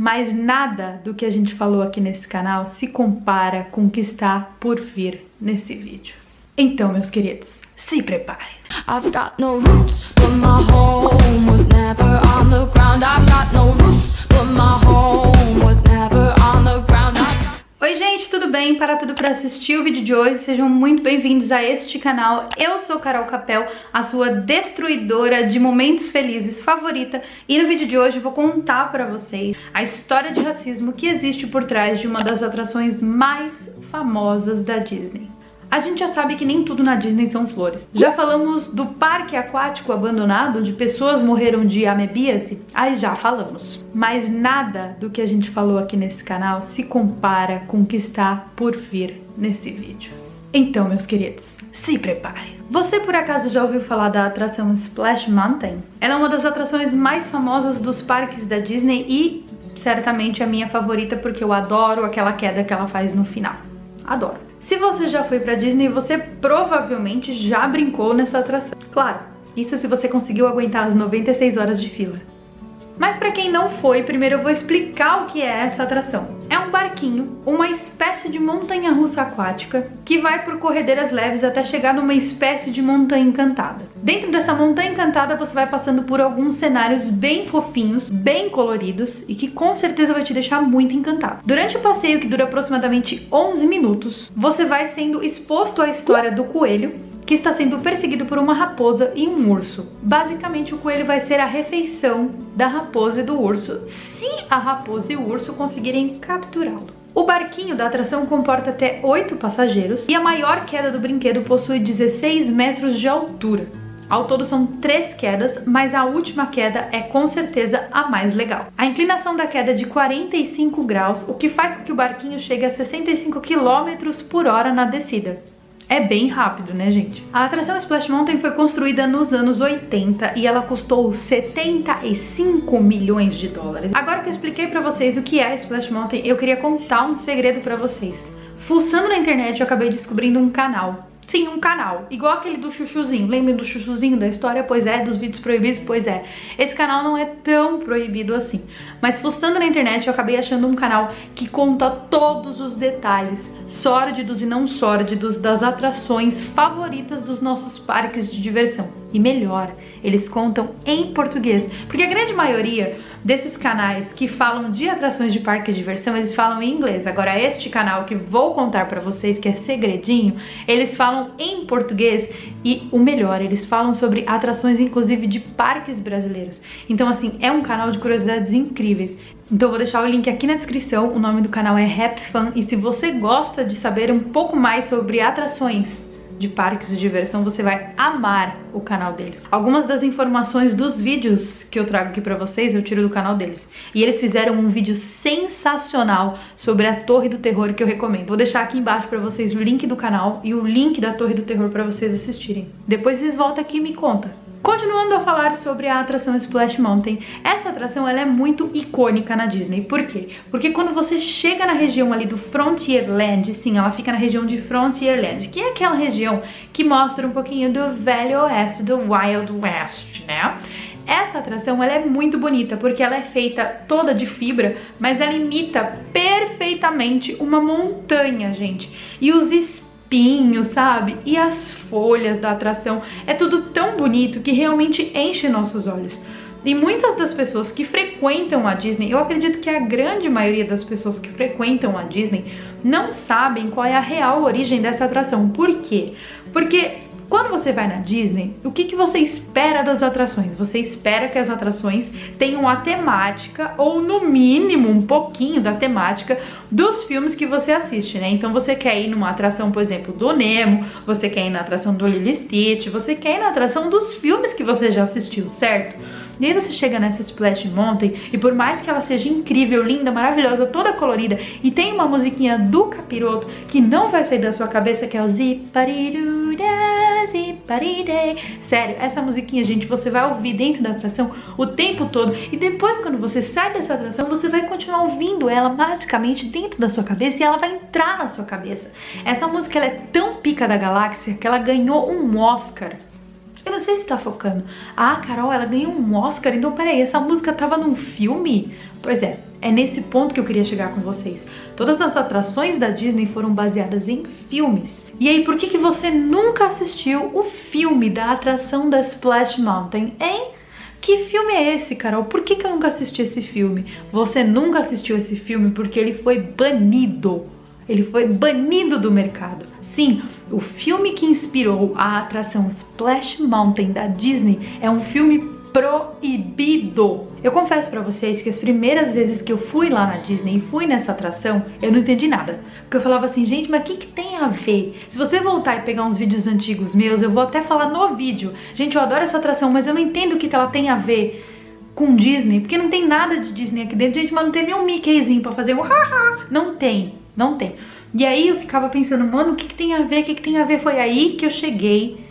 Mas nada do que a gente falou aqui nesse canal se compara com o que está por vir nesse vídeo. Então, meus queridos, se preparem. I've got no roots, but my home was never on the ground. I've got no roots, but my home was never on the ground. Oi gente, tudo bem? Para tudo para assistir o vídeo de hoje, sejam muito bem-vindos a este canal. Eu sou Carol Capel, a sua destruidora de momentos felizes favorita, e no vídeo de hoje eu vou contar para vocês a história de racismo que existe por trás de uma das atrações mais famosas da Disney. A gente já sabe que nem tudo na Disney são flores. Já falamos do parque aquático abandonado, onde pessoas morreram de amebíase? Aí já falamos. Mas nada do que a gente falou aqui nesse canal se compara com o que está por vir nesse vídeo. Então, meus queridos, se preparem. Você por acaso já ouviu falar da atração Splash Mountain? Ela é uma das atrações mais famosas dos parques da Disney e certamente a minha favorita, porque eu adoro aquela queda que ela faz no final. Adoro. Se você já foi pra Disney, você provavelmente já brincou nessa atração. Claro, isso se você conseguiu aguentar as 96 horas de fila. Mas pra quem não foi, primeiro eu vou explicar o que é essa atração. É um barquinho, uma espécie de montanha-russa aquática, que vai por corredeiras leves até chegar numa espécie de montanha encantada. Dentro dessa montanha encantada você vai passando por alguns cenários bem fofinhos, bem coloridos e que com certeza vai te deixar muito encantado. Durante o passeio, que dura aproximadamente 11 minutos, você vai sendo exposto à história do coelho, que está sendo perseguido por uma raposa e um urso. Basicamente, o coelho vai ser a refeição da raposa e do urso, se a raposa e o urso conseguirem capturá-lo. O barquinho da atração comporta até 8 passageiros e a maior queda do brinquedo possui 16 metros de altura. Ao todo são 3 quedas, mas a última queda é com certeza a mais legal. A inclinação da queda é de 45 graus, o que faz com que o barquinho chegue a 65 km por hora na descida. É bem rápido, né, gente? A atração Splash Mountain foi construída nos anos 80 e ela custou 75 milhões de dólares. Agora que eu expliquei pra vocês o que é Splash Mountain, eu queria contar um segredo pra vocês. Fuçando na internet, eu acabei descobrindo um canal. Sim, um canal, igual aquele do Chuchuzinho. Lembram do Chuchuzinho da história? Pois é, dos vídeos proibidos? Pois é. Esse canal não é tão proibido assim. Mas fuçando na internet, eu acabei achando um canal que conta todos os detalhes, sórdidos e não sórdidos, das atrações favoritas dos nossos parques de diversão. E melhor, eles contam em português, porque a grande maioria desses canais que falam de atrações de parque de diversão, eles falam em inglês. Agora, este canal que vou contar pra vocês, que é segredinho, eles falam em português e o melhor, eles falam sobre atrações inclusive de parques brasileiros. Então assim, é um canal de curiosidades incríveis. Então eu vou deixar o link aqui na descrição, o nome do canal é Rap Fan, e se você gosta de saber um pouco mais sobre atrações de parques de diversão, você vai amar o canal deles. Algumas das informações dos vídeos que eu trago aqui pra vocês, eu tiro do canal deles. E eles fizeram um vídeo sensacional sobre a Torre do Terror que eu recomendo. Vou deixar aqui embaixo pra vocês o link do canal e o link da Torre do Terror pra vocês assistirem. Depois vocês voltam aqui e me contam. Continuando a falar sobre a atração Splash Mountain, essa atração ela é muito icônica na Disney. Por quê? Porque quando você chega na região ali do Frontierland, sim, ela fica na região de Frontierland, que é aquela região que mostra um pouquinho do Velho Oeste, do Wild West, né? Essa atração ela é muito bonita porque ela é feita toda de fibra, mas ela imita perfeitamente uma montanha, gente. E os espinhos, sabe? E as folhas da atração, é tudo tão bonito que realmente enche nossos olhos. E muitas das pessoas que frequentam a Disney, eu acredito que a grande maioria das pessoas que frequentam a Disney não sabem qual é a real origem dessa atração. Por quê? Porque quando você vai na Disney, o que você espera das atrações? Você espera que as atrações tenham a temática, ou no mínimo um pouquinho da temática dos filmes que você assiste, né? Então você quer ir numa atração, por exemplo, do Nemo, você quer ir na atração do Lilo e Stitch, você quer ir na atração dos filmes que você já assistiu, certo? E aí você chega nessa Splash Mountain e por mais que ela seja incrível, linda, maravilhosa, toda colorida e tem uma musiquinha do Capiroto que não vai sair da sua cabeça, que é o Zipariruda, Ziparide. Sério, essa musiquinha, gente, você vai ouvir dentro da atração o tempo todo e depois quando você sai dessa atração, você vai continuar ouvindo ela magicamente dentro da sua cabeça e ela vai entrar na sua cabeça. Essa música ela é tão pica da galáxia que ela ganhou um Oscar. Eu não sei se tá focando. Ah, Carol, ela ganhou um Oscar, então peraí, essa música tava num filme? Pois é, É nesse ponto que eu queria chegar com vocês. Todas as atrações da Disney foram baseadas em filmes. E aí, por que você nunca assistiu o filme da atração da Splash Mountain, hein? Que filme é esse, Carol? Por que eu nunca assisti esse filme? Você nunca assistiu esse filme porque ele foi banido. Ele foi banido do mercado. Sim, o filme que inspirou a atração Splash Mountain da Disney é um filme proibido. Eu confesso pra vocês que as primeiras vezes que eu fui lá na Disney e fui nessa atração, eu não entendi nada. Porque eu falava assim, gente, mas o que tem a ver? Se você voltar e pegar uns vídeos antigos meus, eu vou até falar no vídeo. Gente, eu adoro essa atração, mas eu não entendo o que ela tem a ver com Disney, porque não tem nada de Disney aqui dentro. Gente, mas não tem nem um Mickeyzinho pra fazer um haha. Não tem, não tem. E aí eu ficava pensando, mano, o que tem a ver? O que tem a ver? Foi aí que eu cheguei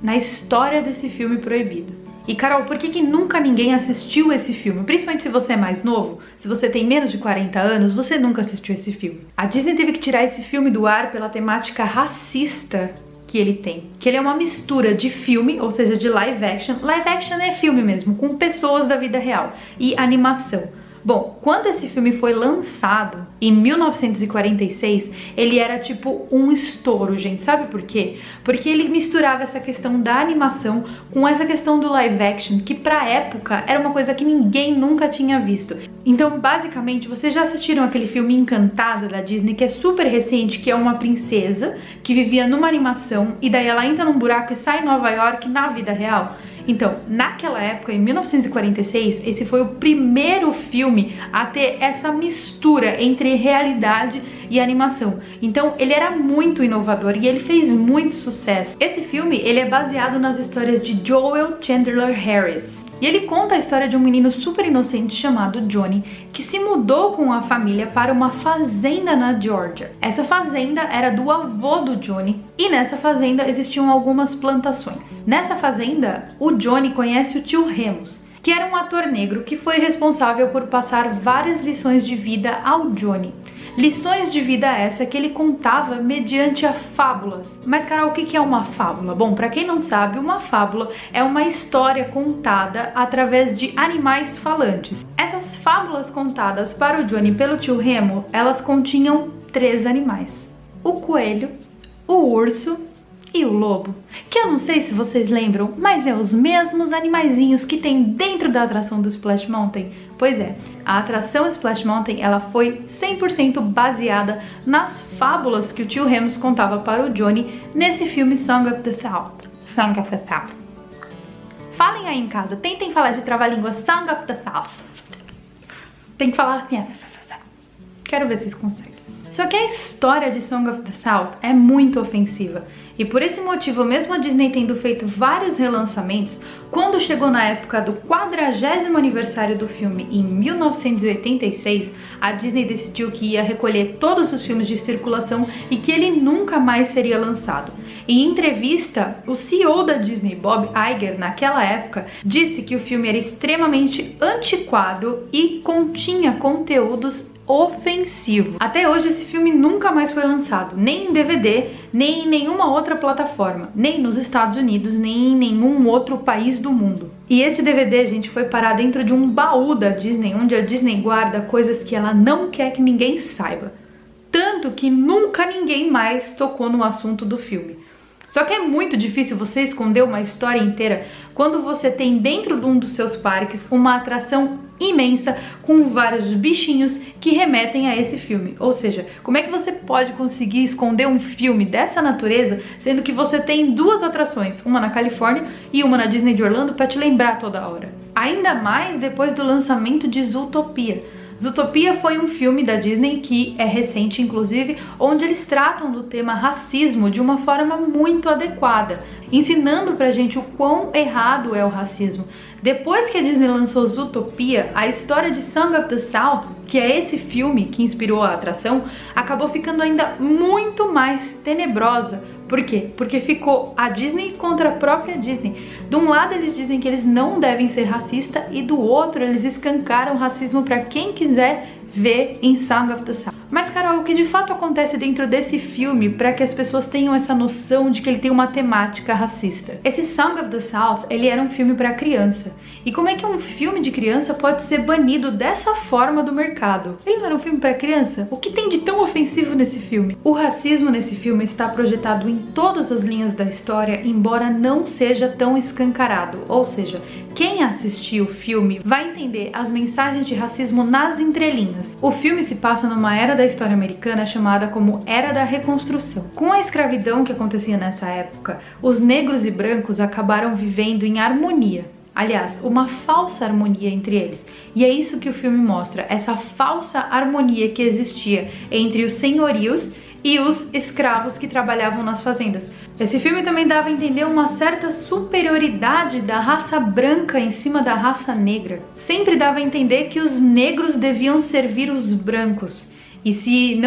na história desse filme proibido. E Carol, por que nunca ninguém assistiu esse filme? Principalmente se você é mais novo, se você tem menos de 40 anos, você nunca assistiu esse filme. A Disney teve que tirar esse filme do ar pela temática racista que ele tem. Que ele é uma mistura de filme, ou seja, de live action. Live action é filme mesmo, com pessoas da vida real. E animação. Bom, quando esse filme foi lançado, em 1946, ele era tipo um estouro, gente. Sabe por quê? Porque ele misturava essa questão da animação com essa questão do live action, que pra época era uma coisa que ninguém nunca tinha visto. Então, basicamente, vocês já assistiram aquele filme Encantada da Disney, que é super recente, que é uma princesa que vivia numa animação e daí ela entra num buraco e sai em Nova York na vida real? Então, naquela época, em 1946, esse foi o primeiro filme a ter essa mistura entre realidade e animação. Então, ele era muito inovador e ele fez muito sucesso. Esse filme, ele é baseado nas histórias de Joel Chandler Harris. E ele conta a história de um menino super inocente chamado Johnny, que se mudou com a família para uma fazenda na Georgia. Essa fazenda era do avô do Johnny e nessa fazenda existiam algumas plantações. Nessa fazenda, o Johnny conhece o tio Remus, que era um ator negro que foi responsável por passar várias lições de vida ao Johnny. Lições de vida essa que ele contava mediante a fábulas. Mas, Carol, o que é uma fábula? Bom, pra quem não sabe, uma fábula é uma história contada através de animais falantes. Essas fábulas contadas para o Johnny pelo tio Remo, elas continham 3 animais. O coelho, o urso e o lobo. Que eu não sei se vocês lembram, mas é os mesmos animaizinhos que tem dentro da atração do Splash Mountain. Pois é, a atração Splash Mountain, ela foi 100% baseada nas fábulas que o tio Remus contava para o Johnny nesse filme Song of the South. Song of the South. Falem aí em casa, tentem falar esse trava-língua Song of the South. Tem que falar assim, quero ver se vocês conseguem. Só que a história de Song of the South é muito ofensiva. E por esse motivo, mesmo a Disney tendo feito vários relançamentos, quando chegou na época do 40º aniversário do filme, em 1986, a Disney decidiu que ia recolher todos os filmes de circulação e que ele nunca mais seria lançado. Em entrevista, o CEO da Disney, Bob Iger, naquela época, disse que o filme era extremamente antiquado e continha conteúdos ofensivo. Até hoje esse filme nunca mais foi lançado, nem em DVD, nem em nenhuma outra plataforma, nem nos Estados Unidos, nem em nenhum outro país do mundo. E esse DVD, gente, foi parar dentro de um baú da Disney, onde a Disney guarda coisas que ela não quer que ninguém saiba. Tanto que nunca ninguém mais tocou no assunto do filme. Só que é muito difícil você esconder uma história inteira quando você tem dentro de um dos seus parques uma atração imensa com vários bichinhos que remetem a esse filme. Ou seja, como é que você pode conseguir esconder um filme dessa natureza, sendo que você tem 2 atrações, uma na Califórnia e uma na Disney de Orlando, para te lembrar toda hora? Ainda mais depois do lançamento de Zootopia. Zootopia foi um filme da Disney que é recente, inclusive, onde eles tratam do tema racismo de uma forma muito adequada, ensinando pra gente o quão errado é o racismo. Depois que a Disney lançou Zootopia, a história de Song of the South, que é esse filme que inspirou a atração, acabou ficando ainda muito mais tenebrosa. Por quê? Porque ficou a Disney contra a própria Disney. De um lado eles dizem que eles não devem ser racistas e do outro eles escancaram o racismo para quem quiser vê em Song of the South. Mas, Carol, o que de fato acontece dentro desse filme para que as pessoas tenham essa noção de que ele tem uma temática racista? Esse Song of the South, ele era um filme para criança. E como é que um filme de criança pode ser banido dessa forma do mercado? Ele não era um filme para criança? O que tem de tão ofensivo nesse filme? O racismo nesse filme está projetado em todas as linhas da história, embora não seja tão escancarado. Ou seja, quem assistiu o filme vai entender as mensagens de racismo nas entrelinhas. O filme se passa numa era da história americana chamada como Era da Reconstrução. Com a escravidão que acontecia nessa época, os negros e brancos acabaram vivendo em harmonia. Aliás, uma falsa harmonia entre eles. E é isso que o filme mostra, essa falsa harmonia que existia entre os senhorios e os escravos que trabalhavam nas fazendas. Esse filme também dava a entender uma certa superioridade da raça branca em cima da raça negra. Sempre dava a entender que os negros deviam servir os brancos. E se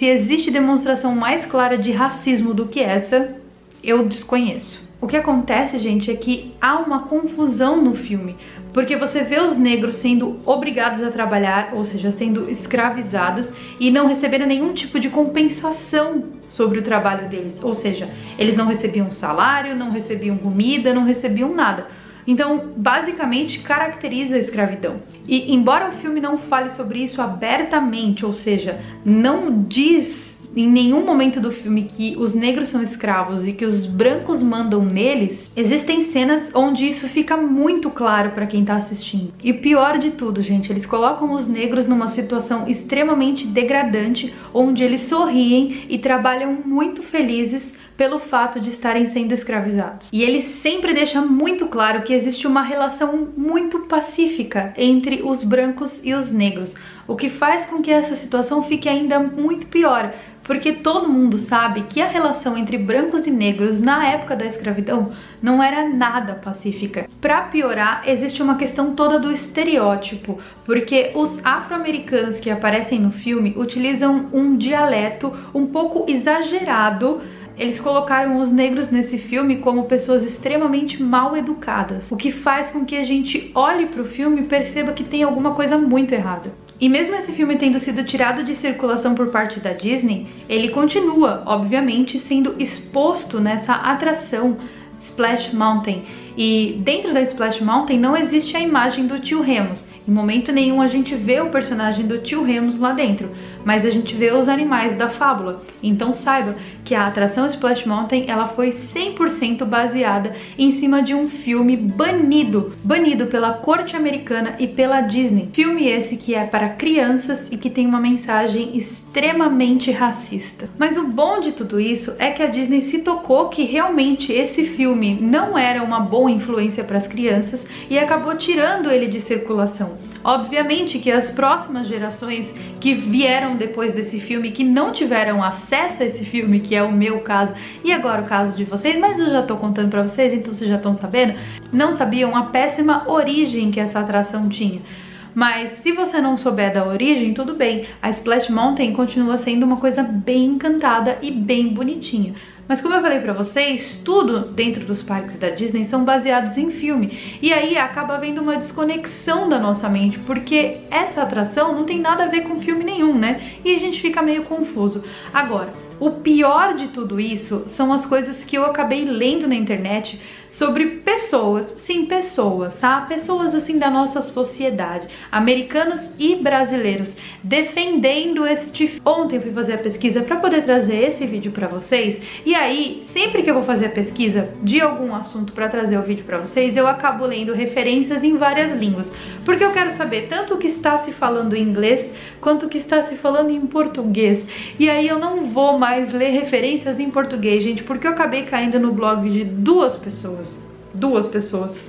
existe demonstração mais clara de racismo do que essa, eu desconheço. O que acontece, gente, é que há uma confusão no filme, porque você vê os negros sendo obrigados a trabalhar, ou seja, sendo escravizados e não recebendo nenhum tipo de compensação sobre o trabalho deles, ou seja, eles não recebiam salário, não recebiam comida, não recebiam nada. Então, basicamente, caracteriza a escravidão. E embora o filme não fale sobre isso abertamente, ou seja, não diz em nenhum momento do filme que os negros são escravos e que os brancos mandam neles, existem cenas onde isso fica muito claro para quem tá assistindo. E o pior de tudo, gente, eles colocam os negros numa situação extremamente degradante, onde eles sorriem e trabalham muito felizes pelo fato de estarem sendo escravizados. E ele sempre deixa muito claro que existe uma relação muito pacífica entre os brancos e os negros, o que faz com que essa situação fique ainda muito pior, porque todo mundo sabe que a relação entre brancos e negros na época da escravidão não era nada pacífica. Para piorar, existe uma questão toda do estereótipo, porque os afro-americanos que aparecem no filme utilizam um dialeto um pouco exagerado. Eles colocaram os negros nesse filme como pessoas extremamente mal educadas, o que faz com que a gente olhe para o filme e perceba que tem alguma coisa muito errada. E mesmo esse filme tendo sido tirado de circulação por parte da Disney, ele continua, obviamente, sendo exposto nessa atração Splash Mountain. E dentro da Splash Mountain não existe a imagem do tio Remus. Em momento nenhum a gente vê o personagem do tio Remus lá dentro, mas a gente vê os animais da fábula. Então saiba que a atração Splash Mountain ela foi 100% baseada em cima de um filme banido pela corte americana e pela Disney. Filme esse que é para crianças e que tem uma mensagem extremamente racista. Mas o bom de tudo isso é que a Disney se tocou que realmente esse filme não era uma boa influência para as crianças e acabou tirando ele de circulação. Obviamente que as próximas gerações que vieram depois desse filme, que não tiveram acesso a esse filme, que é o meu caso e agora o caso de vocês, mas eu já tô contando pra vocês, então vocês já estão sabendo, não sabiam a péssima origem que essa atração tinha. Mas se você não souber da origem, tudo bem, a Splash Mountain continua sendo uma coisa bem encantada e bem bonitinha. Mas como eu falei pra vocês, tudo dentro dos parques da Disney são baseados em filme. E aí acaba havendo uma desconexão da nossa mente, porque essa atração não tem nada a ver com filme nenhum, né? E a gente fica meio confuso. Agora, o pior de tudo isso são as coisas que eu acabei lendo na internet sobre pessoas, sim, pessoas, tá? Pessoas assim da nossa sociedade, americanos e brasileiros, defendendo este... Ontem eu fui fazer a pesquisa para poder trazer esse vídeo para vocês, e aí, sempre que eu vou fazer a pesquisa de algum assunto para trazer o vídeo para vocês, eu acabo lendo referências em várias línguas, porque eu quero saber tanto o que está se falando em inglês, quanto o que está se falando em português, e aí eu não vou mais ler referências em português, gente, porque eu acabei caindo no blog de duas pessoas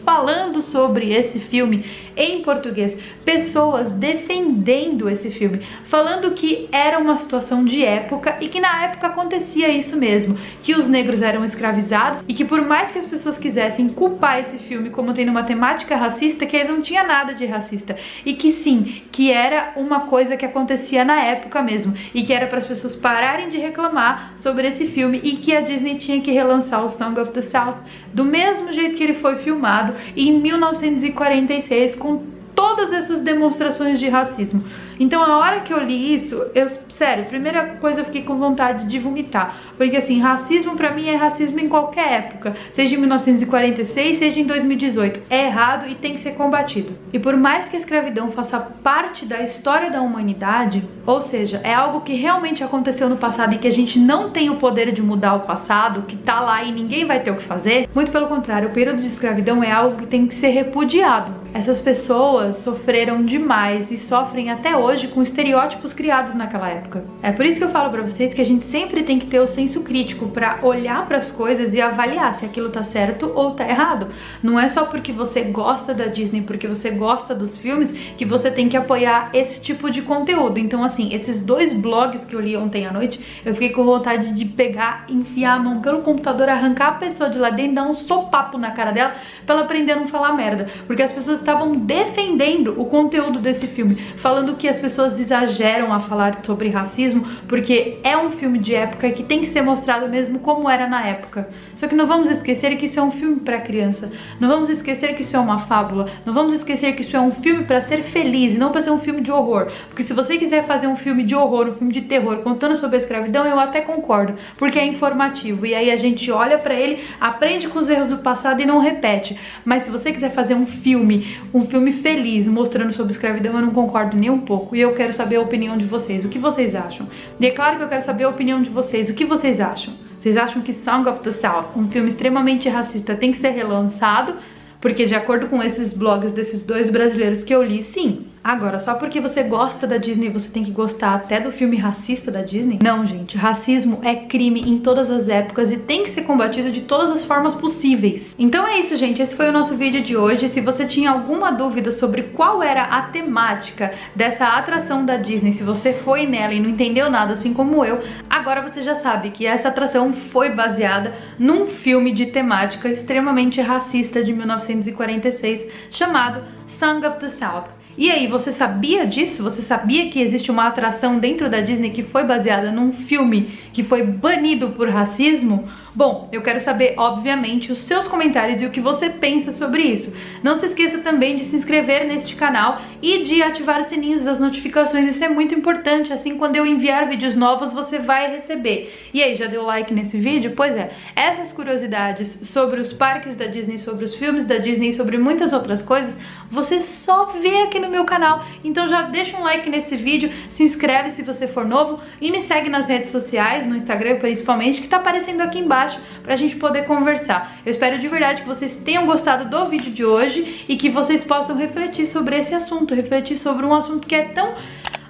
falando sobre esse filme em português, pessoas defendendo esse filme, falando que era uma situação de época e que na época acontecia isso mesmo, que os negros eram escravizados e que por mais que as pessoas quisessem culpar esse filme como tendo uma temática racista, que ele não tinha nada de racista e que sim, que era uma coisa que acontecia na época mesmo e que era para as pessoas pararem de reclamar sobre esse filme e que a Disney tinha que relançar o Song of the South do mesmo jeito que ele foi filmado em 1946, com todas essas demonstrações de racismo. Então a hora que eu li isso, sério, primeira coisa eu fiquei com vontade de vomitar, porque assim, racismo pra mim é racismo em qualquer época, seja em 1946, seja em 2018, é errado e tem que ser combatido. E por mais que a escravidão faça parte da história da humanidade, ou seja, é algo que realmente aconteceu no passado e que a gente não tem o poder de mudar o passado, que tá lá e ninguém vai ter o que fazer, muito pelo contrário, o período de escravidão é algo que tem que ser repudiado. Essas pessoas sofreram demais e sofrem até hoje com estereótipos criados naquela época. É por isso que eu falo pra vocês que a gente sempre tem que ter o senso crítico pra olhar pras coisas e avaliar se aquilo tá certo ou tá errado. Não é só porque você gosta da Disney, porque você gosta dos filmes, que você tem que apoiar esse tipo de conteúdo. Então assim, esses 2 blogs que eu li ontem à noite, eu fiquei com vontade de pegar, enfiar a mão pelo computador, arrancar a pessoa de lá dentro, dar um sopapo na cara dela pra ela aprender a não falar merda. Porque as pessoas estavam defendendo o conteúdo desse filme, falando que as pessoas exageram a falar sobre racismo, porque é um filme de época que tem que ser mostrado mesmo como era na época. Só que não vamos esquecer que isso é um filme pra criança, não vamos esquecer que isso é uma fábula, não vamos esquecer que isso é um filme pra ser feliz e não pra ser um filme de horror. Porque se você quiser fazer um filme de horror, um filme de terror, contando sobre a escravidão, eu até concordo, porque é informativo, e aí a gente olha pra ele, aprende com os erros do passado e não repete. Mas se você quiser fazer um filme feliz, mostrando sobre escravidão, eu não concordo nem um pouco, e eu quero saber a opinião de vocês, o que vocês acham? E é claro que eu quero saber a opinião de vocês, o que vocês acham? Vocês acham que Song of the South, um filme extremamente racista, tem que ser relançado? Porque de acordo com esses blogs desses 2 brasileiros que eu li, sim. Agora, só porque você gosta da Disney, você tem que gostar até do filme racista da Disney? Não, gente. Racismo é crime em todas as épocas e tem que ser combatido de todas as formas possíveis. Então é isso, gente. Esse foi o nosso vídeo de hoje. Se você tinha alguma dúvida sobre qual era a temática dessa atração da Disney, se você foi nela e não entendeu nada, assim como eu, agora você já sabe que essa atração foi baseada num filme de temática extremamente racista de 1946 chamado Song of the South. E aí, você sabia disso? Você sabia que existe uma atração dentro da Disney que foi baseada num filme que foi banido por racismo? Bom, eu quero saber, obviamente, os seus comentários e o que você pensa sobre isso. Não se esqueça também de se inscrever neste canal e de ativar os sininhos das notificações, isso é muito importante, assim quando eu enviar vídeos novos você vai receber. E aí, já deu like nesse vídeo? Pois é, essas curiosidades sobre os parques da Disney, sobre os filmes da Disney e sobre muitas outras coisas, você só vê aqui no meu canal. Então já deixa um like nesse vídeo, se inscreve se você for novo e me segue nas redes sociais, no Instagram principalmente, que tá aparecendo aqui embaixo pra gente poder conversar. Eu espero de verdade que vocês tenham gostado do vídeo de hoje e que vocês possam refletir sobre esse assunto, refletir sobre um assunto que é tão,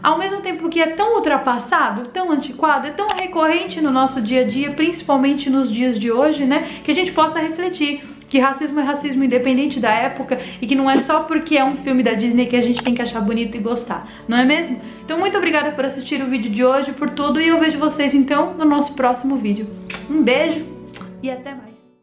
ao mesmo tempo que é tão ultrapassado, tão antiquado, é tão recorrente no nosso dia a dia, principalmente nos dias de hoje, né, que a gente possa refletir que racismo é racismo independente da época e que não é só porque é um filme da Disney que a gente tem que achar bonito e gostar, não é mesmo? Então muito obrigada por assistir o vídeo de hoje, por tudo, e eu vejo vocês então no nosso próximo vídeo. Um beijo e até mais!